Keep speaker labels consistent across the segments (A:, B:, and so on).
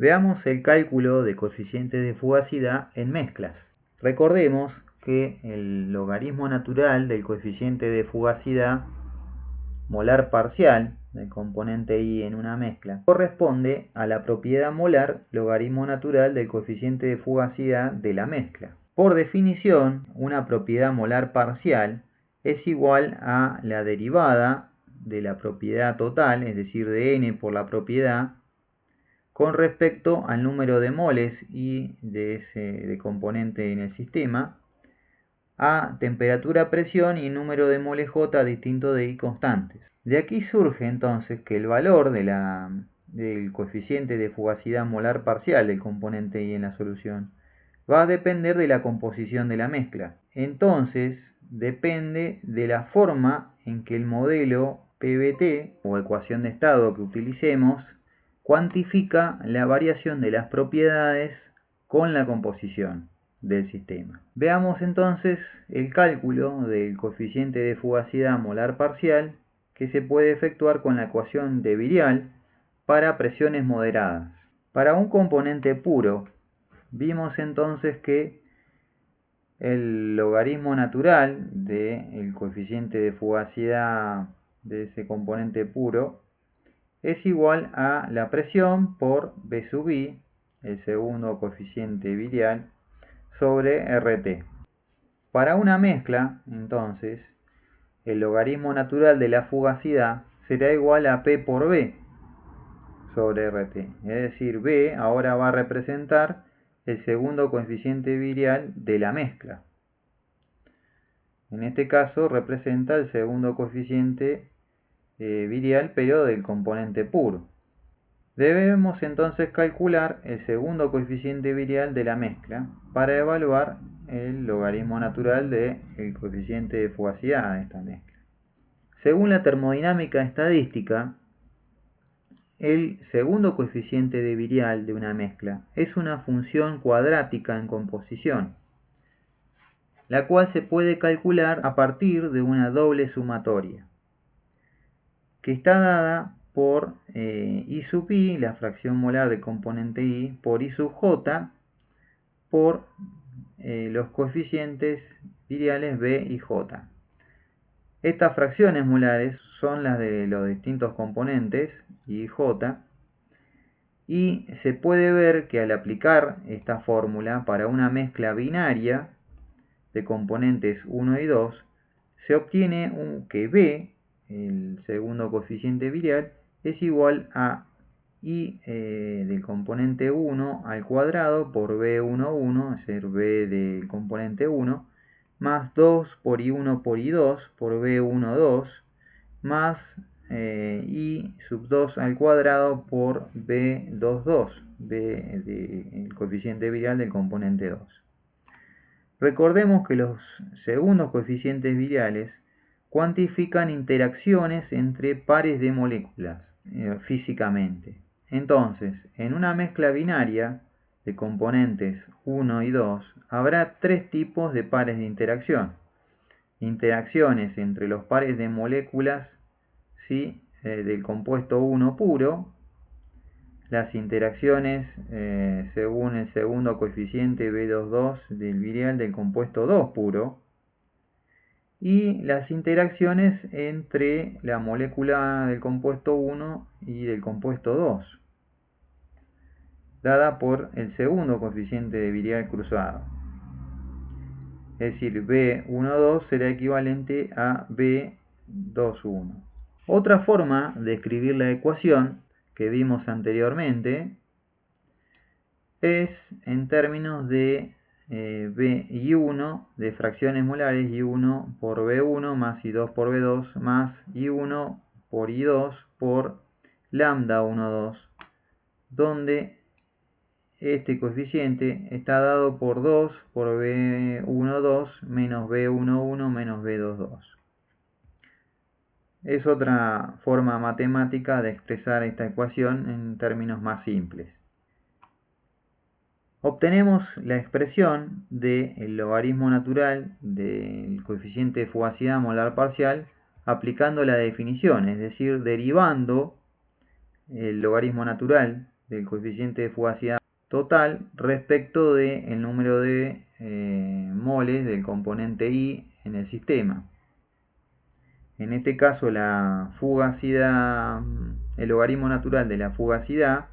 A: Veamos el cálculo de coeficientes de fugacidad en mezclas. Recordemos que el logaritmo natural del coeficiente de fugacidad molar parcial del componente I en una mezcla corresponde a la propiedad molar logaritmo natural del coeficiente de fugacidad de la mezcla. Por definición, una propiedad molar parcial es igual a la derivada de la propiedad total, es decir, de n por la propiedad, con respecto al número de moles I de componente en el sistema, a temperatura, presión y número de moles J distinto de I constantes. De aquí surge entonces que el valor del coeficiente de fugacidad molar parcial del componente I en la solución va a depender de la composición de la mezcla. Entonces depende de la forma en que el modelo PVT o ecuación de estado que utilicemos cuantifica la variación de las propiedades con la composición del sistema. Veamos entonces el cálculo del coeficiente de fugacidad molar parcial que se puede efectuar con la ecuación de Virial para presiones moderadas. Para un componente puro, vimos entonces que el logaritmo natural del coeficiente de fugacidad de ese componente puro es igual a la presión por V sub I, el segundo coeficiente virial, sobre RT. Para una mezcla, entonces, el logaritmo natural de la fugacidad será igual a P por V sobre RT. Es decir, V ahora va a representar el segundo coeficiente virial de la mezcla. En este caso representa el segundo coeficiente virial, pero del componente puro. Debemos entonces calcular el segundo coeficiente virial de la mezcla para evaluar el logaritmo natural del coeficiente de fugacidad de esta mezcla. Según la termodinámica estadística, el segundo coeficiente de virial de una mezcla es una función cuadrática en composición, la cual se puede calcular a partir de una doble sumatoria, que está dada por I sub I, la fracción molar del componente I, por I sub J, por los coeficientes viriales B y J. Estas fracciones molares son las de los distintos componentes I y J, y se puede ver que al aplicar esta fórmula para una mezcla binaria de componentes 1 y 2, se obtiene que B, el segundo coeficiente virial, es igual a I del componente 1 al cuadrado por B11, es decir, B del componente 1, más 2 por I1 por I2 por B12, más I sub 2 al cuadrado por B22, B del coeficiente virial del componente 2. Recordemos que los segundos coeficientes viriales cuantifican interacciones entre pares de moléculas físicamente. Entonces, en una mezcla binaria de componentes 1 y 2 habrá tres tipos de pares de interacción. Interacciones entre los pares de moléculas del compuesto 1 puro, las interacciones según el segundo coeficiente B22 del virial del compuesto 2 puro, y las interacciones entre la molécula del compuesto 1 y del compuesto 2, dada por el segundo coeficiente de virial cruzado. Es decir, B12 será equivalente a B21. Otra forma de escribir la ecuación que vimos anteriormente es en términos de I1 de fracciones molares, I1 por B1 más I2 por B2 más I1 por I2 por lambda 1,2, donde este coeficiente está dado por 2 por B12 menos B11 menos B22. Es otra forma matemática de expresar esta ecuación en términos más simples. Obtenemos la expresión del logaritmo natural del coeficiente de fugacidad molar parcial aplicando la definición, es decir, derivando el logaritmo natural del coeficiente de fugacidad total respecto del número de moles del componente I en el sistema. En este caso la fugacidad, el logaritmo natural de la fugacidad,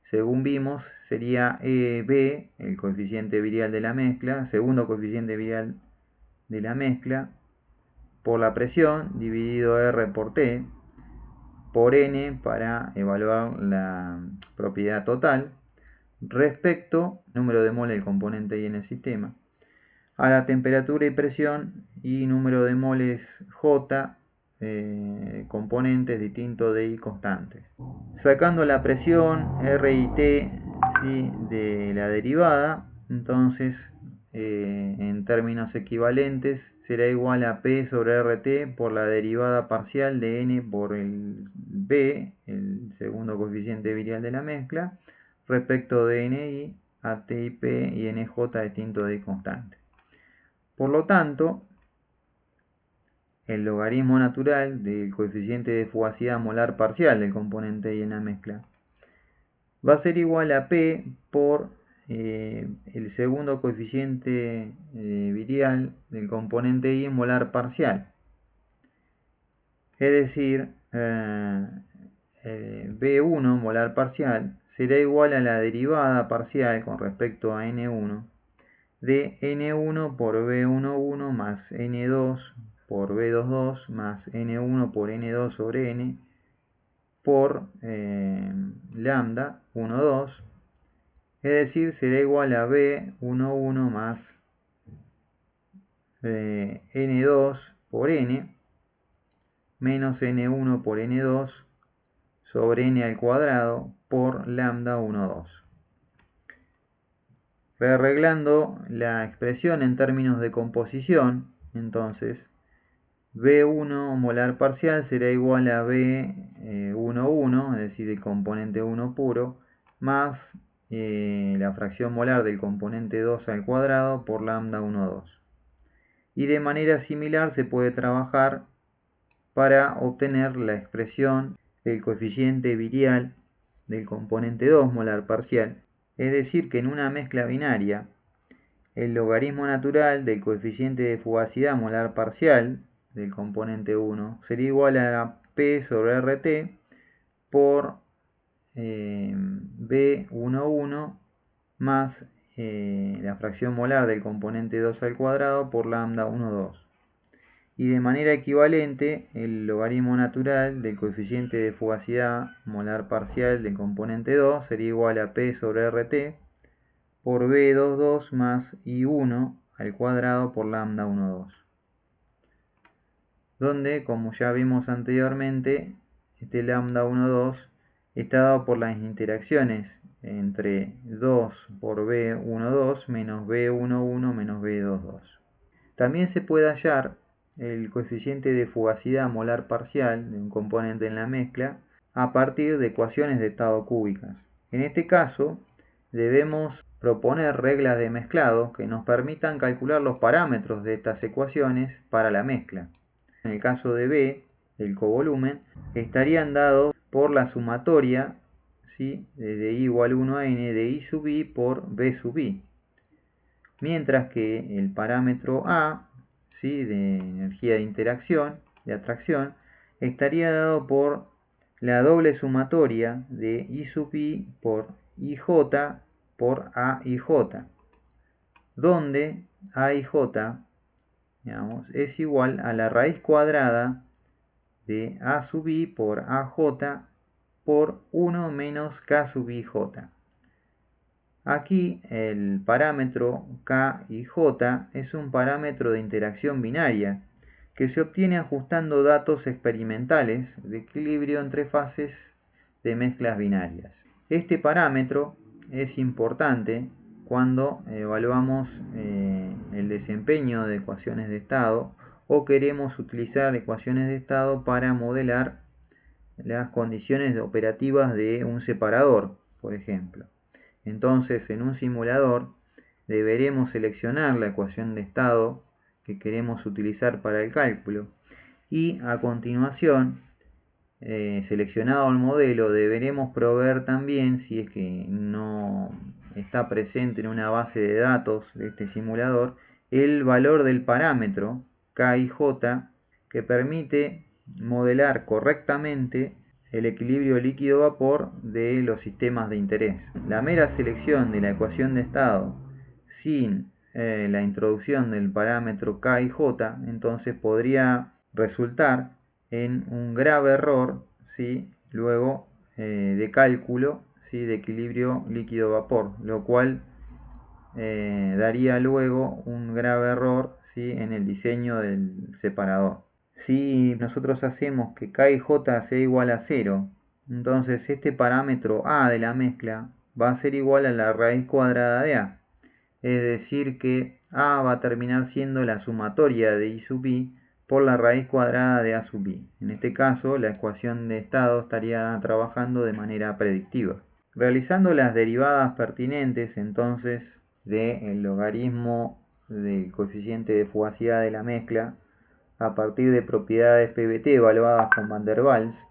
A: según vimos, sería EB, el coeficiente virial de la mezcla, segundo coeficiente virial de la mezcla, por la presión dividido R por T, por N para evaluar la propiedad total, respecto al número de moles del componente I en el sistema, a la temperatura y presión y número de moles J, componentes distintos de I constantes. Sacando la presión R y T, ¿sí?, de la derivada, entonces en términos equivalentes será igual a P sobre RT por la derivada parcial de N por el B, el segundo coeficiente virial de la mezcla, respecto de NI a T y P y NJ distinto de I constante. Por lo tanto, el logaritmo natural del coeficiente de fugacidad molar parcial del componente I en la mezcla va a ser igual a P por el segundo coeficiente virial del componente I en molar parcial. Es decir, B1 molar parcial será igual a la derivada parcial con respecto a N1 de N1 por B11 más N2 por B22 más N1 por N2 sobre N por lambda 1,2, es decir, será igual a B11 más N2 por N menos N1 por N2 sobre N al cuadrado por lambda 1,2. Rearreglando la expresión en términos de composición, entonces B1 molar parcial será igual a B11, es decir, el componente 1 puro, más la fracción molar del componente 2 al cuadrado por lambda 1,2. Y de manera similar se puede trabajar para obtener la expresión del coeficiente virial del componente 2 molar parcial. Es decir, que en una mezcla binaria, el logaritmo natural del coeficiente de fugacidad molar parcial del componente 1 sería igual a P sobre RT por B11 más la fracción molar del componente 2 al cuadrado por lambda 1,2. Y de manera equivalente, el logaritmo natural del coeficiente de fugacidad molar parcial del componente 2 sería igual a P sobre RT por B22 más I1 al cuadrado por lambda 1,2. Donde, como ya vimos anteriormente, este lambda 1,2 está dado por las interacciones entre 2 por B12 menos B11 menos B22. También se puede hallar el coeficiente de fugacidad molar parcial de un componente en la mezcla a partir de ecuaciones de estado cúbicas. En este caso, debemos proponer reglas de mezclado que nos permitan calcular los parámetros de estas ecuaciones para la mezcla. En el caso de B, del covolumen, estarían dados por la sumatoria, ¿sí?, desde I igual 1 a N de I sub I por B sub I. Mientras que el parámetro A, ¿sí?, de energía de interacción, de atracción, estaría dado por la doble sumatoria de I sub I por IJ por AIJ, donde AIJ, digamos, es igual a la raíz cuadrada de A sub I por AJ por 1 menos K sub IJ. Aquí el parámetro K y J es un parámetro de interacción binaria que se obtiene ajustando datos experimentales de equilibrio entre fases de mezclas binarias. Este parámetro es importante cuando evaluamos el desempeño de ecuaciones de estado o queremos utilizar ecuaciones de estado para modelar las condiciones operativas de un separador, por ejemplo. Entonces, en un simulador deberemos seleccionar la ecuación de estado que queremos utilizar para el cálculo y a continuación seleccionado el modelo, deberemos proveer también, si es que no está presente en una base de datos de este simulador, el valor del parámetro K y J que permite modelar correctamente el equilibrio líquido-vapor de los sistemas de interés. La mera selección de la ecuación de estado sin la introducción del parámetro K y J, entonces podría resultar en un grave error, ¿sí? Luego de cálculo, ¿sí? De equilibrio líquido-vapor, lo cual daría luego un grave error, ¿sí? En el diseño del separador. Si nosotros hacemos que K y J sea igual a 0, entonces este parámetro A de la mezcla va a ser igual a la raíz cuadrada de A. Es decir que A va a terminar siendo la sumatoria de I sub I por la raíz cuadrada de A sub I. En este caso, la ecuación de estado estaría trabajando de manera predictiva. Realizando las derivadas pertinentes, entonces, del logaritmo del coeficiente de fugacidad de la mezcla, a partir de propiedades PBT evaluadas con Van der Waals,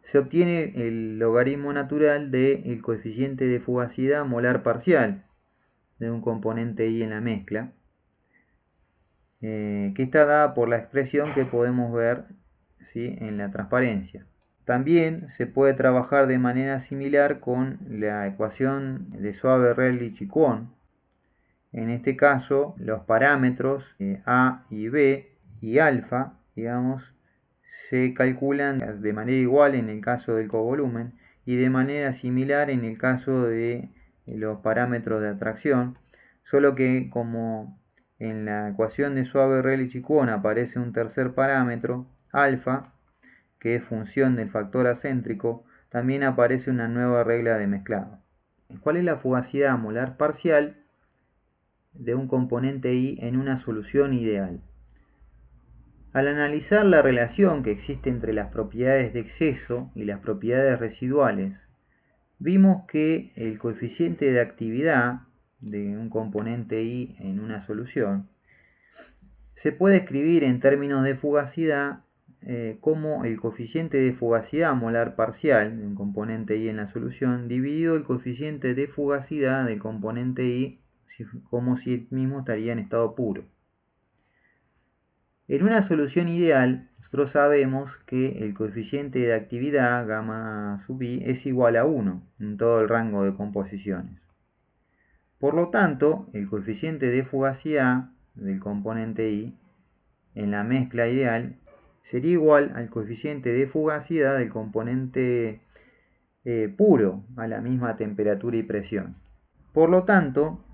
A: se obtiene el logaritmo natural del coeficiente de fugacidad molar parcial de un componente I en la mezcla, que está dada por la expresión que podemos ver, ¿sí? En la transparencia. También se puede trabajar de manera similar con la ecuación de Schwabe-Rellich y Kwon. En este caso, los parámetros A y B y alfa, digamos, se calculan de manera igual en el caso del covolumen y de manera similar en el caso de los parámetros de atracción, solo que como en la ecuación de Schwabe-Rellich y Kwon aparece un tercer parámetro, alfa, que es función del factor acéntrico, también aparece una nueva regla de mezclado. ¿Cuál es la fugacidad molar parcial de un componente I en una solución ideal? Al analizar la relación que existe entre las propiedades de exceso y las propiedades residuales, vimos que el coeficiente de actividad de un componente I en una solución se puede escribir en términos de fugacidad como el coeficiente de fugacidad molar parcial de un componente I en la solución dividido el coeficiente de fugacidad del componente I como si el mismo estaría en estado puro. En una solución ideal, nosotros sabemos que el coeficiente de actividad gamma sub I es igual a 1 en todo el rango de composiciones. Por lo tanto, el coeficiente de fugacidad del componente I en la mezcla ideal sería igual al coeficiente de fugacidad del componente puro a la misma temperatura y presión. Por lo tanto,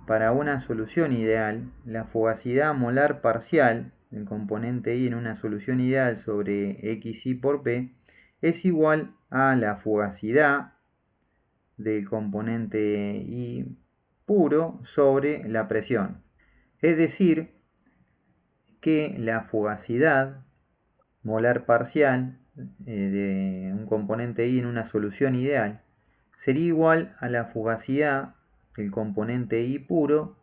A: para una solución ideal, la fugacidad molar parcial del componente I en una solución ideal sobre XI por P es igual a la fugacidad del componente I puro sobre la presión. Es decir, que la fugacidad molar parcial de un componente I en una solución ideal sería igual a la fugacidad del componente I puro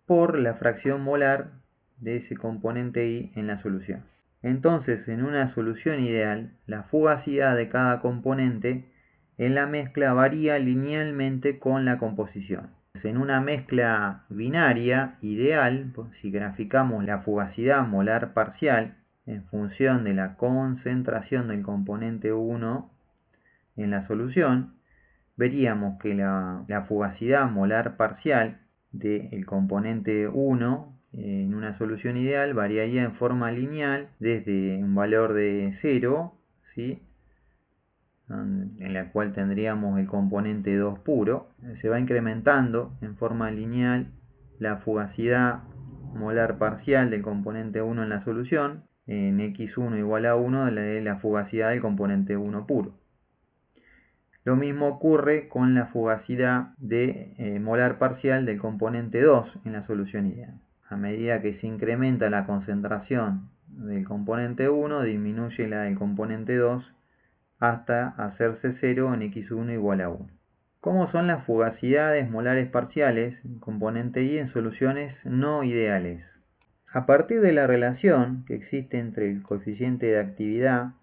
A: por la fracción molar de ese componente I en la solución. Entonces, en una solución ideal, la fugacidad de cada componente en la mezcla varía linealmente con la composición. En una mezcla binaria ideal, si graficamos la fugacidad molar parcial en función de la concentración del componente 1 en la solución, veríamos que la fugacidad molar parcial del componente 1 en una solución ideal variaría en forma lineal desde un valor de 0, ¿sí? En la cual tendríamos el componente 2 puro. Se va incrementando en forma lineal la fugacidad molar parcial del componente 1 en la solución, en x1 igual a 1 de la fugacidad del componente 1 puro. Lo mismo ocurre con la fugacidad de molar parcial del componente 2 en la solución ideal. A medida que se incrementa la concentración del componente 1, disminuye la del componente 2 hasta hacerse 0 en x1 igual a 1. ¿Cómo son las fugacidades molares parciales en componente I en soluciones no ideales? A partir de la relación que existe entre el coeficiente de actividad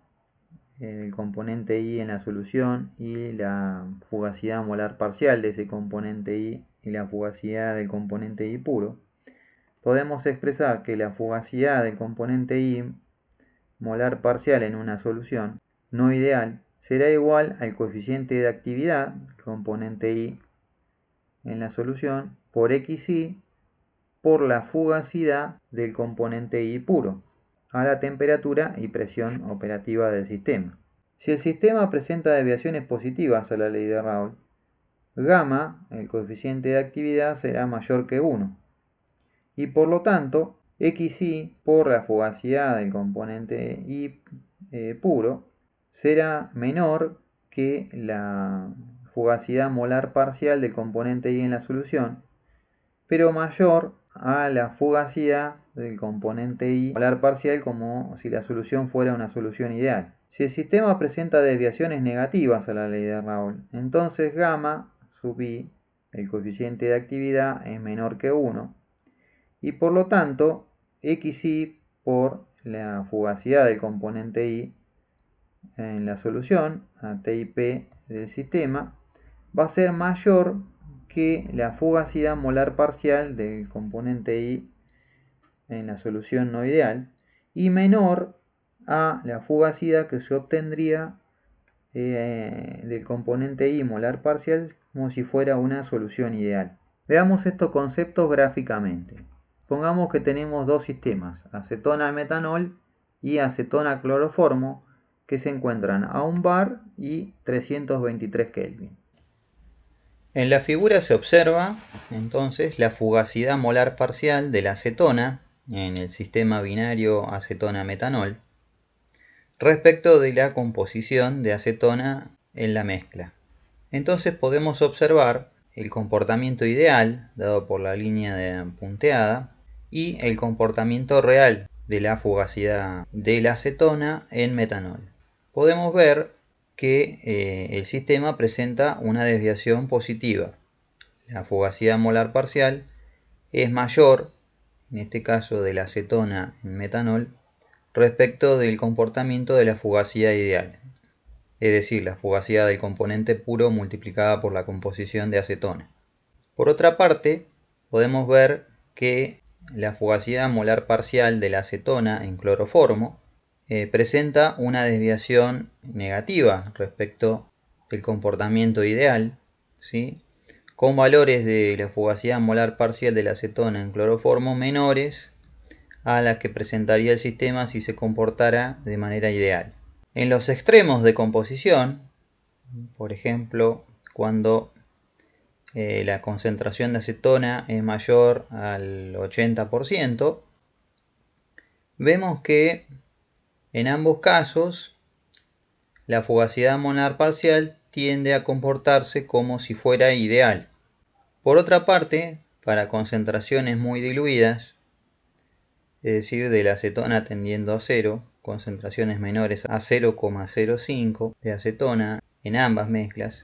A: del componente I en la solución y la fugacidad molar parcial de ese componente I y la fugacidad del componente I puro, podemos expresar que la fugacidad del componente I molar parcial en una solución no ideal será igual al coeficiente de actividad del componente I en la solución por xi por la fugacidad del componente I puro a la temperatura y presión operativa del sistema. Si el sistema presenta desviaciones positivas a la ley de Raoult, gamma, el coeficiente de actividad, será mayor que 1 y por lo tanto xi por la fugacidad del componente I puro será menor que la fugacidad molar parcial del componente I en la solución, pero mayor a la fugacidad del componente I molar parcial, como si la solución fuera una solución ideal. Si el sistema presenta desviaciones negativas a la ley de Raoult, entonces gamma sub I, el coeficiente de actividad, es menor que 1 y por lo tanto xi por la fugacidad del componente I en la solución a TIP del sistema va a ser mayor que la fugacidad molar parcial del componente I en la solución no ideal y menor a la fugacidad que se obtendría del componente I molar parcial como si fuera una solución ideal. Veamos estos conceptos gráficamente. Pongamos que tenemos dos sistemas, acetona metanol y acetona cloroformo, que se encuentran a 1 bar y 323 Kelvin. En la figura se observa entonces la fugacidad molar parcial de la acetona en el sistema binario acetona-metanol respecto de la composición de acetona en la mezcla. Entonces podemos observar el comportamiento ideal dado por la línea punteada y el comportamiento real de la fugacidad de la acetona en metanol. Podemos ver que el sistema presenta una desviación positiva. La fugacidad molar parcial es mayor, en este caso de la acetona en metanol, respecto del comportamiento de la fugacidad ideal, es decir, la fugacidad del componente puro multiplicada por la composición de acetona. Por otra parte, podemos ver que la fugacidad molar parcial de la acetona en cloroformo presenta una desviación negativa respecto del comportamiento ideal, ¿sí?, con valores de la fugacidad molar parcial de la acetona en cloroformo menores a las que presentaría el sistema si se comportara de manera ideal. En los extremos de composición, por ejemplo, cuando la concentración de acetona es mayor al 80%, vemos que en ambos casos la fugacidad molar parcial tiende a comportarse como si fuera ideal. Por otra parte, para concentraciones muy diluidas, es decir, de la acetona tendiendo a 0, concentraciones menores a 0,05 de acetona en ambas mezclas,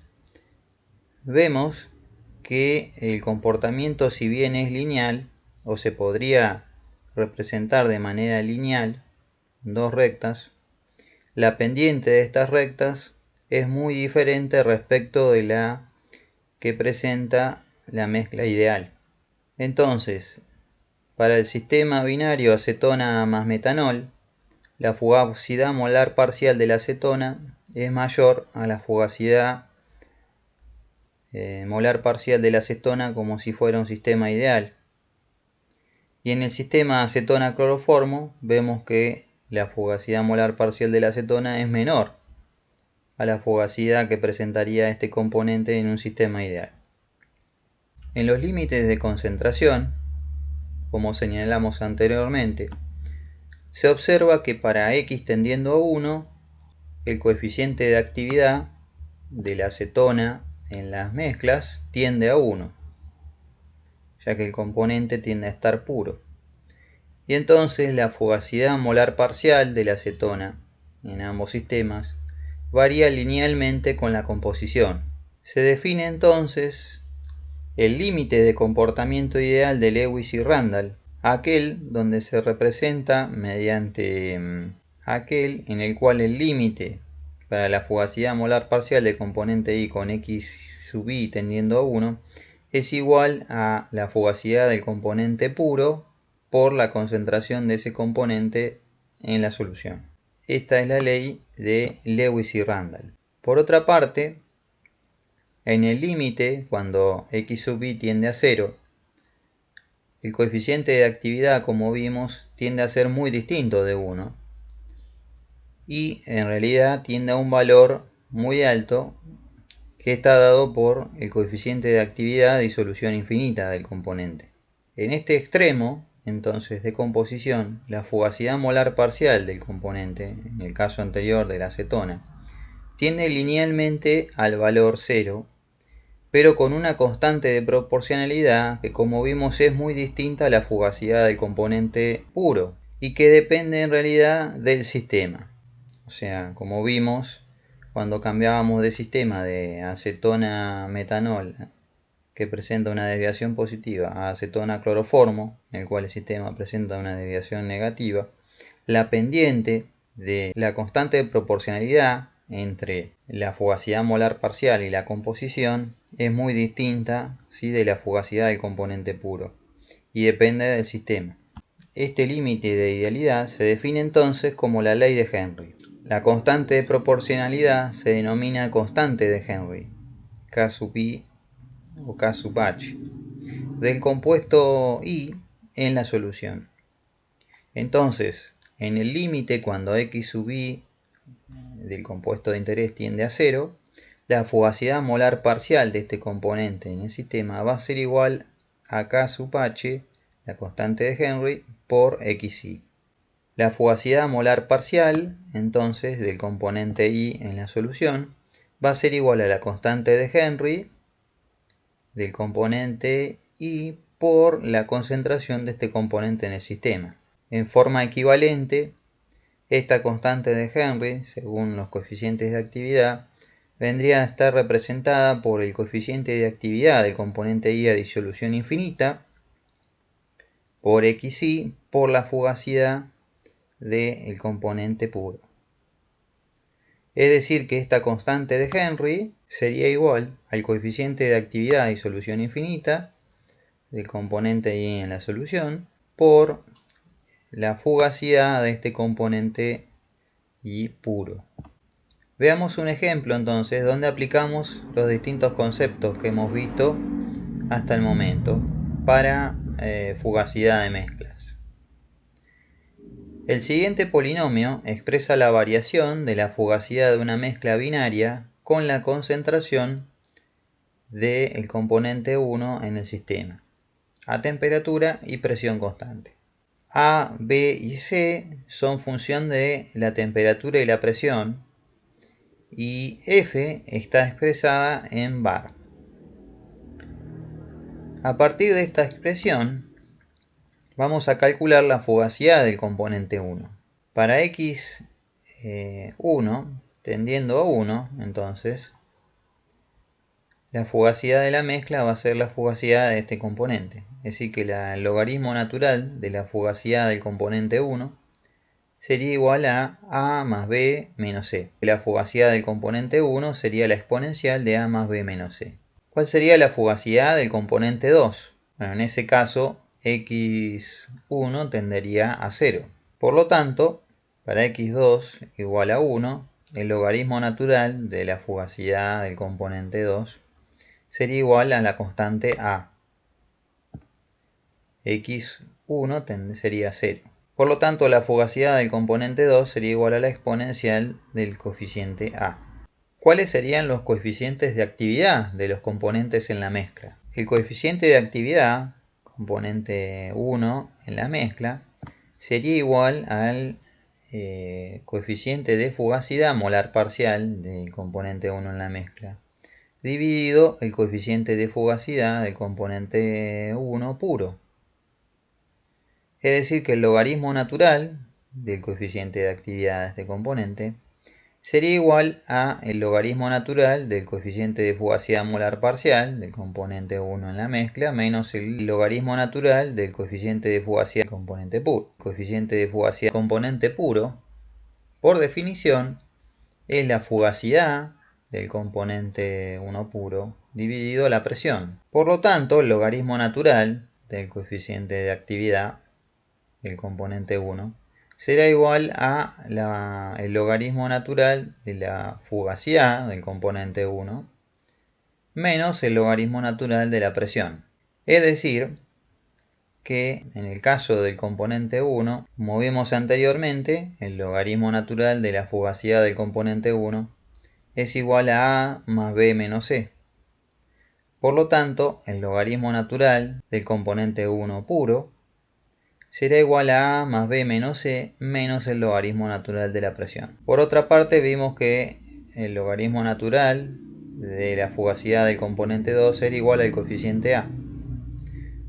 A: vemos que el comportamiento, si bien es lineal, o se podría representar de manera lineal, dos rectas, la pendiente de estas rectas es muy diferente respecto de la que presenta la mezcla ideal. Entonces, para el sistema binario acetona más metanol, la fugacidad molar parcial de la acetona es mayor a la fugacidad molar parcial de la acetona como si fuera un sistema ideal. Y en el sistema acetona-cloroformo vemos que la fugacidad molar parcial de la acetona es menor a la fugacidad que presentaría este componente en un sistema ideal. En los límites de concentración, como señalamos anteriormente, se observa que para x tendiendo a 1, el coeficiente de actividad de la acetona en las mezclas tiende a 1, ya que el componente tiende a estar puro. Y entonces la fugacidad molar parcial de la acetona en ambos sistemas varía linealmente con la composición. Se define entonces el límite de comportamiento ideal de Lewis y Randall, aquel donde se representa mediante aquel en el cual el límite para la fugacidad molar parcial del componente I con X sub I tendiendo a 1 es igual a la fugacidad del componente puro por la concentración de ese componente en la solución. Esta es la ley de Lewis y Randall. Por otra parte, en el límite, cuando X sub I tiende a 0, el coeficiente de actividad, como vimos, tiende a ser muy distinto de 1 y en realidad tiende a un valor muy alto que está dado por el coeficiente de actividad de disolución infinita del componente. En este extremo, entonces, de composición, la fugacidad molar parcial del componente, en el caso anterior de la acetona, tiende linealmente al valor 0, pero con una constante de proporcionalidad que, como vimos, es muy distinta a la fugacidad del componente puro y que depende en realidad del sistema. O sea, como vimos, cuando cambiábamos de sistema de acetona metanol, que presenta una desviación positiva, a acetona cloroformo, en el cual el sistema presenta una desviación negativa, la pendiente de la constante de proporcionalidad entre la fugacidad molar parcial y la composición es muy distinta, ¿sí?, de la fugacidad del componente puro y depende del sistema. Este límite de idealidad se define entonces como la ley de Henry. La constante de proporcionalidad se denomina constante de Henry, K sub I o K sub H, del compuesto I en la solución. Entonces, en el límite, cuando X sub I del compuesto de interés tiende a 0, la fugacidad molar parcial de este componente en el sistema va a ser igual a K sub H, la constante de Henry, por XI. La fugacidad molar parcial, entonces, del componente I en la solución va a ser igual a la constante de Henry del componente I por la concentración de este componente en el sistema. En forma equivalente, esta constante de Henry, según los coeficientes de actividad, vendría a estar representada por el coeficiente de actividad del componente I a disolución infinita por XI por la fugacidad del componente puro. Es decir, que esta constante de Henry sería igual al coeficiente de actividad de disolución infinita del componente I en la solución por la fugacidad de este componente I puro. Veamos un ejemplo entonces donde aplicamos los distintos conceptos que hemos visto hasta el momento para fugacidad de mezclas. El siguiente polinomio expresa la variación de la fugacidad de una mezcla binaria con la concentración del componente 1 en el sistema, a temperatura y presión constante. A, B y C son función de la temperatura y la presión, y F está expresada en bar. A partir de esta expresión, vamos a calcular la fugacidad del componente 1. Para X1 tendiendo a 1, entonces, la fugacidad de la mezcla va a ser la fugacidad de este componente. Es decir, que el logaritmo natural de la fugacidad del componente 1 sería igual a A más B menos C. La fugacidad del componente 1 sería la exponencial de A más B menos C. ¿Cuál sería la fugacidad del componente 2? Bueno, en ese caso, X1 tendería a 0. Por lo tanto, para X2 igual a 1, el logaritmo natural de la fugacidad del componente 2 sería igual a la constante A. X1 sería 0. Por lo tanto, la fugacidad del componente 2 sería igual a la exponencial del coeficiente A. ¿Cuáles serían los coeficientes de actividad de los componentes en la mezcla? El coeficiente de actividad, componente 1 en la mezcla, sería igual al coeficiente de fugacidad molar parcial del componente 1 en la mezcla, dividido el coeficiente de fugacidad del componente 1 puro. Es decir, que el logaritmo natural del coeficiente de actividad de este componente sería igual a el logaritmo natural del coeficiente de fugacidad molar parcial del componente 1 en la mezcla menos el logaritmo natural del coeficiente de fugacidad del componente puro. El coeficiente de fugacidad del componente puro, por definición, es la fugacidad del componente 1 puro dividido la presión. Por lo tanto, el logaritmo natural del coeficiente de actividad del componente 1 será igual a el logaritmo natural de la fugacidad del componente 1 menos el logaritmo natural de la presión. Es decir, que en el caso del componente 1, como vimos anteriormente, el logaritmo natural de la fugacidad del componente 1 es igual a A más B menos C. Por lo tanto, el logaritmo natural del componente 1 puro será igual a A más B menos C menos el logaritmo natural de la presión. Por otra parte, vimos que el logaritmo natural de la fugacidad del componente 2 será igual al coeficiente A.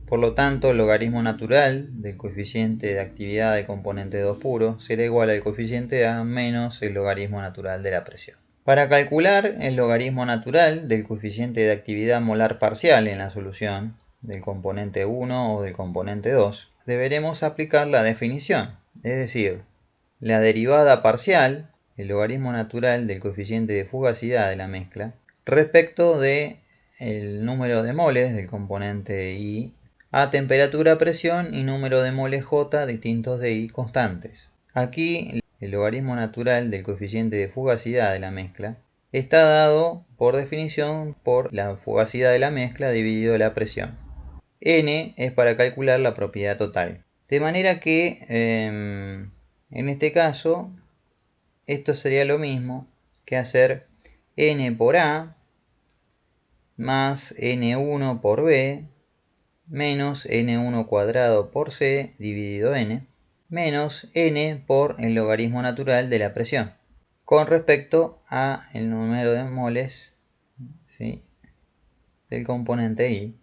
A: Por lo tanto, el logaritmo natural del coeficiente de actividad del componente 2 puro será igual al coeficiente A menos el logaritmo natural de la presión. Para calcular el logaritmo natural del coeficiente de actividad molar parcial en la solución del componente 1 o del componente 2, deberemos aplicar la definición, es decir, la derivada parcial, el logaritmo natural del coeficiente de fugacidad de la mezcla, respecto de el número de moles del componente I a temperatura, presión y número de moles J distintos de I constantes. Aquí el logaritmo natural del coeficiente de fugacidad de la mezcla está dado por definición por la fugacidad de la mezcla dividido la presión. N es para calcular la propiedad total. De manera que en este caso esto sería lo mismo que hacer N por A más N1 por B menos N1 cuadrado por C dividido N menos N por el logaritmo natural de la presión con respecto a el número de moles, ¿sí?, del componente I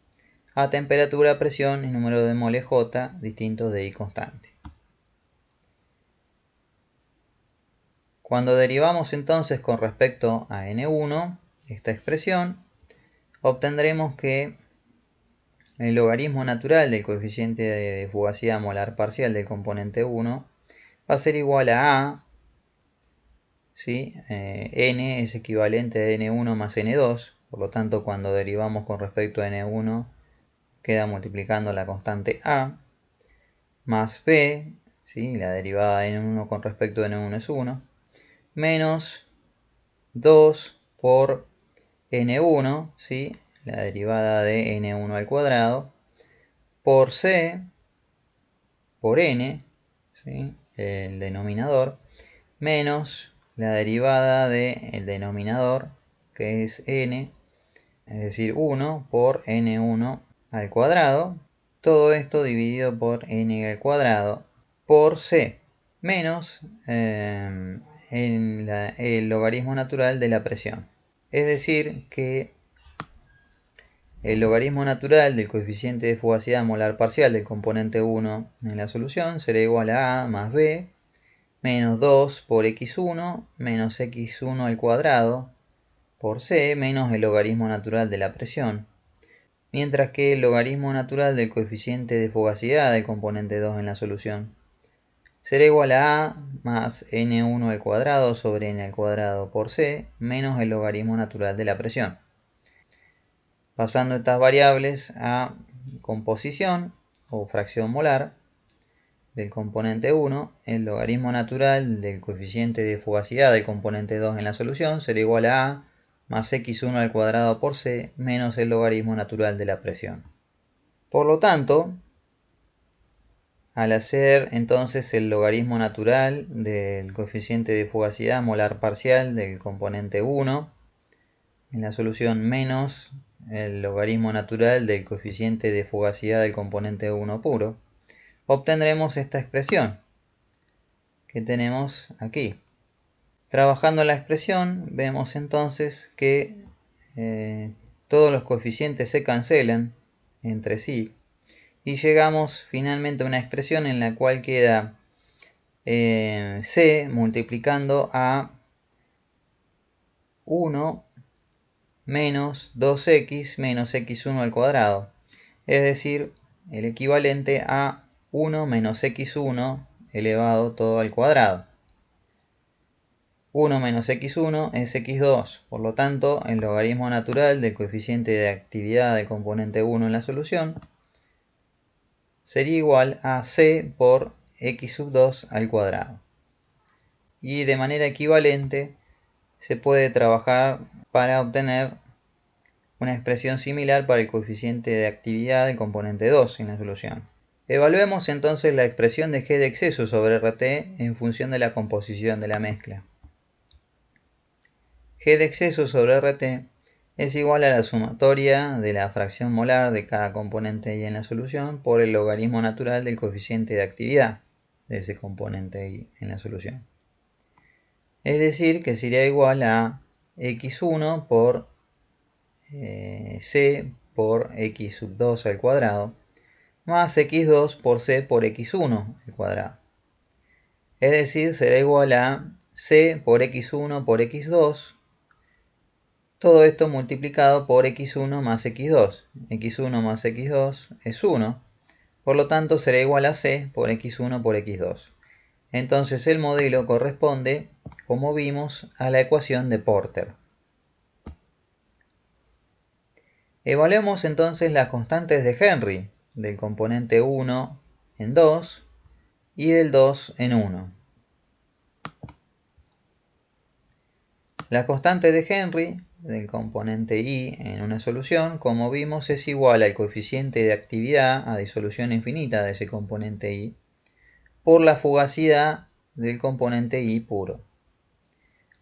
A: a temperatura, presión y número de moles J distintos de I constante. Cuando derivamos entonces con respecto a N1 esta expresión, obtendremos que el logaritmo natural del coeficiente de fugacidad molar parcial del componente 1 va a ser igual a A, ¿sí? N es equivalente a N1 más N2, por lo tanto cuando derivamos con respecto a N1 queda multiplicando la constante A, más B, ¿sí?, la derivada de N1 con respecto a N1 es 1, menos 2 por N1, ¿sí?, la derivada de N1 al cuadrado, por C, por N, ¿sí?, el denominador, menos la derivada del denominador, que es N, es decir, 1 por N1 al cuadrado, todo esto dividido por N al cuadrado, por C, menos el logaritmo natural de la presión. Es decir, que el logaritmo natural del coeficiente de fugacidad molar parcial del componente 1 en la solución será igual a A más B menos 2 por x1 menos x1 al cuadrado por C menos el logaritmo natural de la presión, mientras que el logaritmo natural del coeficiente de fugacidad del componente 2 en la solución será igual a A más n1 al cuadrado sobre n al cuadrado por C menos el logaritmo natural de la presión. Pasando estas variables a composición o fracción molar del componente 1, el logaritmo natural del coeficiente de fugacidad del componente 2 en la solución será igual a A más x1 al cuadrado por C menos el logaritmo natural de la presión. Por lo tanto, al hacer entonces el logaritmo natural del coeficiente de fugacidad molar parcial del componente 1 en la solución menos el logaritmo natural del coeficiente de fugacidad del componente 1 puro, obtendremos esta expresión que tenemos aquí. Trabajando la expresión vemos entonces que todos los coeficientes se cancelan entre sí y llegamos finalmente a una expresión en la cual queda C multiplicando a 1 menos 2x menos x1 al cuadrado, es decir, el equivalente a 1 menos x1 elevado todo al cuadrado. 1 menos x1 es x2. Por lo tanto, el logaritmo natural del coeficiente de actividad del componente 1 en la solución sería igual a c por x sub 2 al cuadrado. Y de manera equivalente se puede trabajar para obtener una expresión similar para el coeficiente de actividad del componente 2 en la solución. Evaluemos entonces la expresión de g de exceso sobre RT en función de la composición de la mezcla. G de exceso sobre RT es igual a la sumatoria de la fracción molar de cada componente I en la solución por el logaritmo natural del coeficiente de actividad de ese componente I en la solución. Es decir, que sería igual a x1 por c por x sub 2 al cuadrado más x2 por c por x1 al cuadrado. Es decir, será igual a c por x1 por x2, todo esto multiplicado por x1 más x2. x1 más x2 es 1, por lo tanto será igual a c por x1 por x2. Entonces el modelo corresponde, como vimos, a la ecuación de Porter. Evaluemos entonces las constantes de Henry del componente 1 en 2 y del 2 en 1. La constante de Henry del componente I en una solución, como vimos, es igual al coeficiente de actividad a disolución infinita de ese componente I por la fugacidad del componente I puro.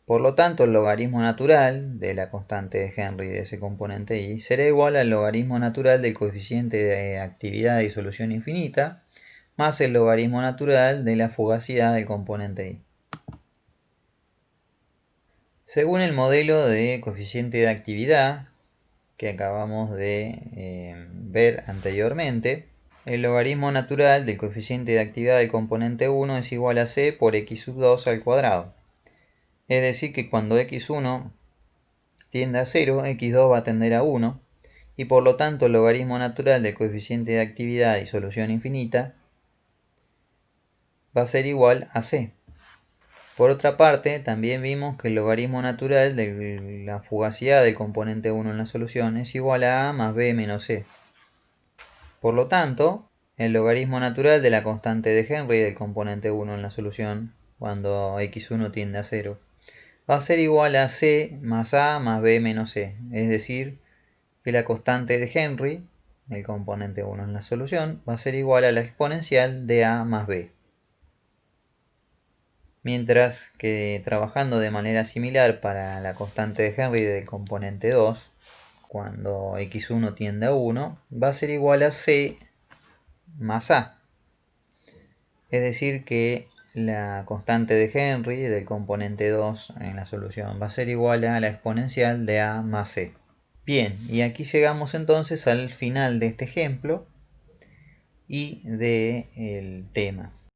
A: Por lo tanto, el logaritmo natural de la constante de Henry de ese componente I será igual al logaritmo natural del coeficiente de actividad de disolución infinita más el logaritmo natural de la fugacidad del componente I. Según el modelo de coeficiente de actividad que acabamos de ver anteriormente, el logaritmo natural del coeficiente de actividad del componente 1 es igual a c por x sub 2 al cuadrado. Es decir que cuando x1 tiende a 0, x2 va a tender a 1, y por lo tanto el logaritmo natural del coeficiente de actividad de disolución infinita va a ser igual a c. Por otra parte, también vimos que el logaritmo natural de la fugacidad del componente 1 en la solución es igual a más b menos c. Por lo tanto, el logaritmo natural de la constante de Henry del componente 1 en la solución, cuando x1 tiende a 0, va a ser igual a c más a más b menos c. Es decir, que la constante de Henry del componente 1 en la solución va a ser igual a la exponencial de a más b. Mientras que trabajando de manera similar para la constante de Henry del componente 2, cuando x1 tiende a 1, va a ser igual a c más a. Es decir que la constante de Henry del componente 2 en la solución va a ser igual a la exponencial de a más c. Bien, y aquí llegamos entonces al final de este ejemplo y del tema.